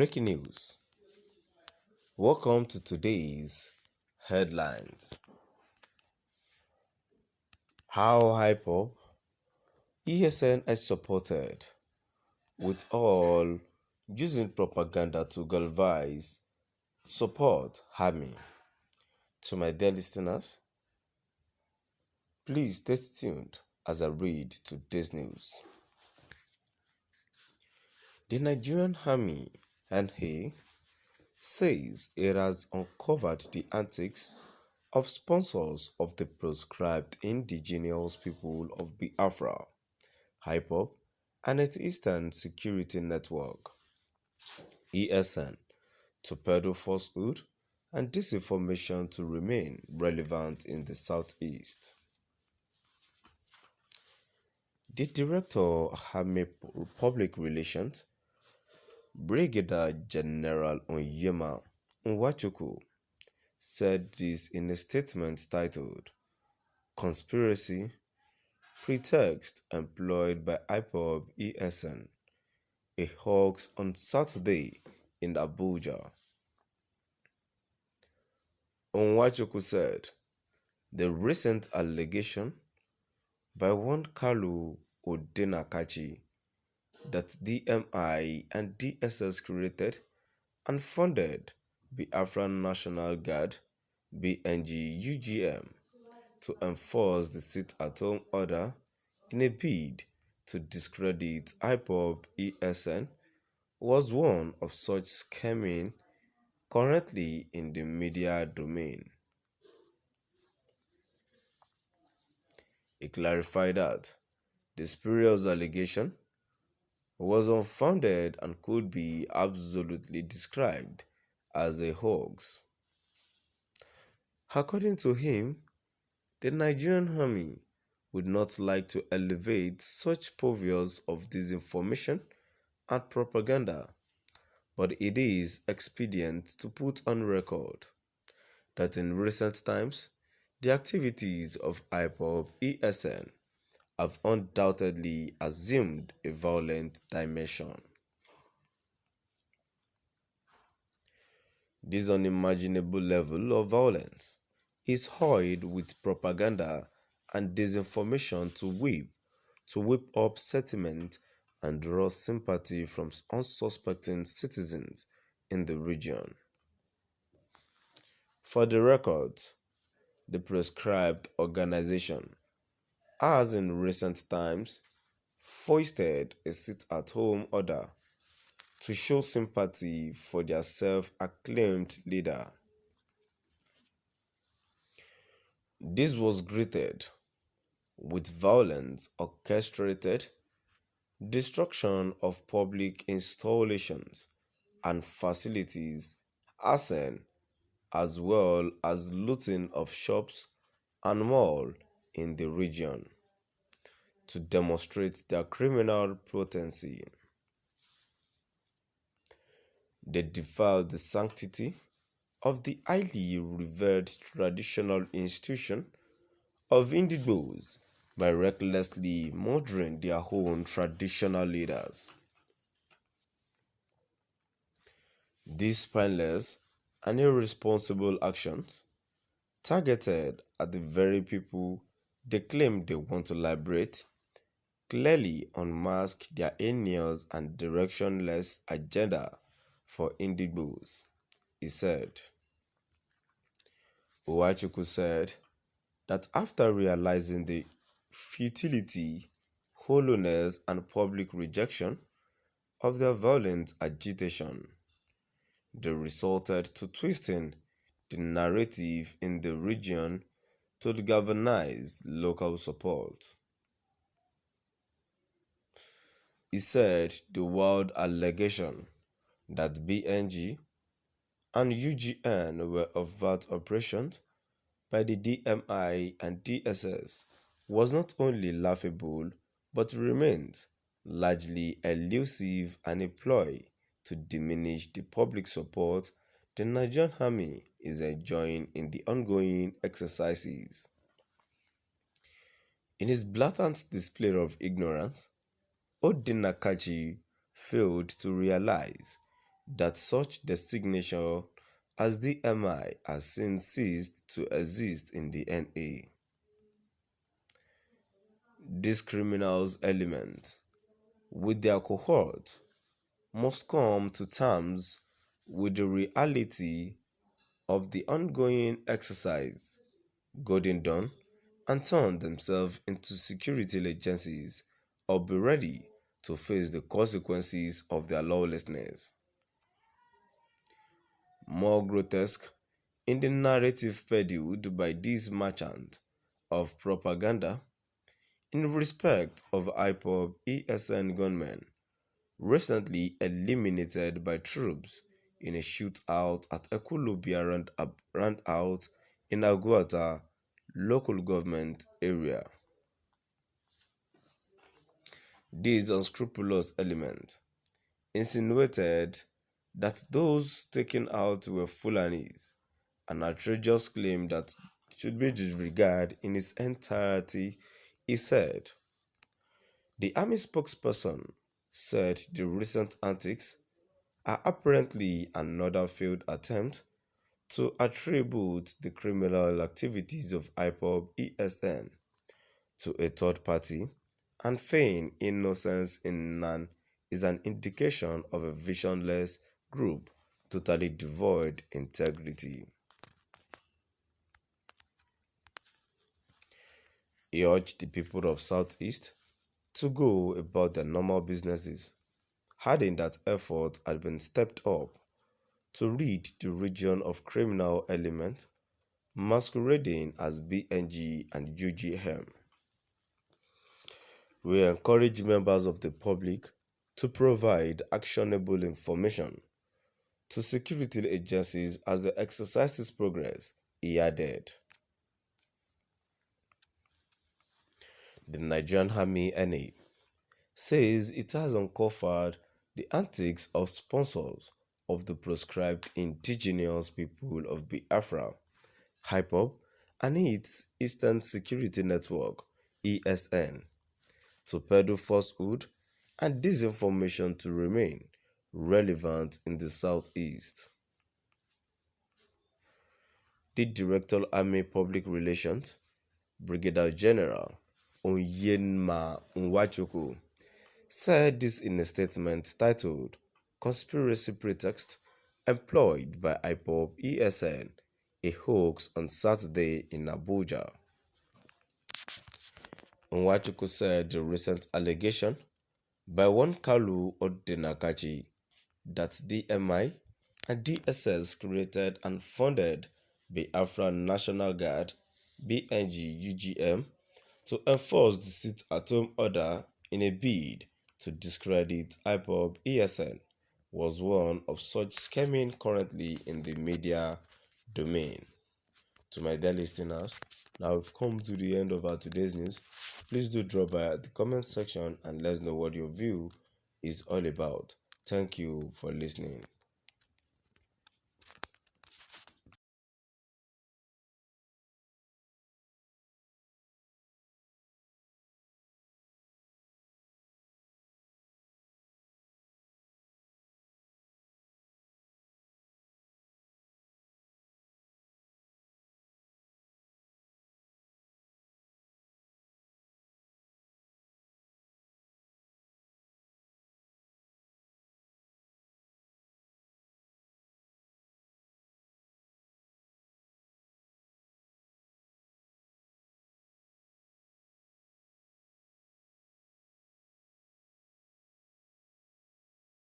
Breaking news. Welcome to today's headlines. How Ipob ESN is supported, with all using propaganda to galvanize support Ārmy. To my dear listeners, please stay tuned as I read today's news. The Nigerian Army (NA) says it has uncovered the antics of sponsors of the proscribed indigenous people of Biafra, Ipob, and its Eastern Security Network (ESN) to peddle falsehood and disinformation to remain relevant in the Southeast. The Director Ārmy Public Relations, Brigadier General Onyema Nwachukwu, said this in a statement titled "Conspiracy Pretext Employed by Ipob ESN, a Hoax" on Saturday in Abuja. Nwachukwu said the recent allegation by one Kalu Odenakachi that DMI and DSS created and funded Biafran National Guard (BNG UGM) to enforce the sit-at-home order in a bid to discredit Ipob ESN was one of such scheming currently in the media domain. He clarified that the spurious allegation was unfounded and could be absolutely described as a hoax. According to him, the Nigerian Army would not like to elevate such purveyors of disinformation and propaganda, but it is expedient to put on record that in recent times, the activities of Ipob ESN have undoubtedly assumed a violent dimension. This unimaginable level of violence is oiled with propaganda and disinformation to whip up sentiment and draw sympathy from unsuspecting citizens in the region. For the record, the proscribed organization has in recent times foisted a sit-at-home order to show sympathy for their self-acclaimed leader. This was greeted with violence orchestrated destruction of public installations and facilities, arson, as well as looting of shops and malls in the region to demonstrate their criminal potency. They defiled the sanctity of the highly revered traditional institution of Indigbos by recklessly murdering their own traditional leaders. These spineless and irresponsible actions, targeted at the very people they claim they want to liberate, clearly unmask their heinous and directionless agenda for Indigbos, he said. Nwachukwu said that after realizing the futility, hollowness, and public rejection of their violent agitation, they resorted to twisting the narrative in the region to galvanize local support. He said the wild allegation that BNG and UGN were overt operations by the DMI and DSS was not only laughable but remains largely elusive and a ploy to diminish the public support the Nigerian Army is enjoying in the ongoing exercises. In his blatant display of ignorance, Odenakachi failed to realize that such designation as DMI has since ceased to exist in the NA. These criminals element, with their cohort, must come to terms with the reality of the ongoing exercise getting done and turn themselves into security agencies or be ready to face the consequences of their lawlessness. More grotesque in the narrative peddled by these merchants of propaganda in respect of Ipob ESN gunmen recently eliminated by troops in a shootout at Ekulobia roundabout in Aguata local government area. These unscrupulous elements insinuated that those taken out were Fulanis, an outrageous claim that should be disregarded in its entirety. He said. The army spokesperson said the recent antics are apparently another failed attempt to attribute the criminal activities of Ipob ESN to a third party and feign innocence is an indication of a visionless group totally devoid integrity. He urged the people of Southeast to go about their normal businesses, adding that effort had been stepped up to rid the region of criminal elements masquerading as BNG and UGM. We encourage members of the public to provide actionable information to security agencies as the exercises progress, he added. The Nigerian Army NA says it has uncovered the antics of sponsors of the proscribed indigenous people of Biafra, Ipob, and its Eastern Security Network, ESN, to peddle falsehood and disinformation to remain relevant in the Southeast. The Director Army Public Relations, Brigadier General Onyenma Nwachukwu, said this in a statement titled Conspiracy Pretext Employed by Ipob ESN, a hoax on Saturday in Abuja. Nwachukwu said the recent allegation by one Kalu Odinakachi that DMI and DSS created and funded Biafra National Guard BNG UGM to enforce the sit-at-home order in a bid to discredit Ipob ESN was one of such scheming currently in the media domain. To my dear listeners, now we've come to the end of our today's news. Please do drop by the comment section and let us know what your view is all about. Thank you for listening.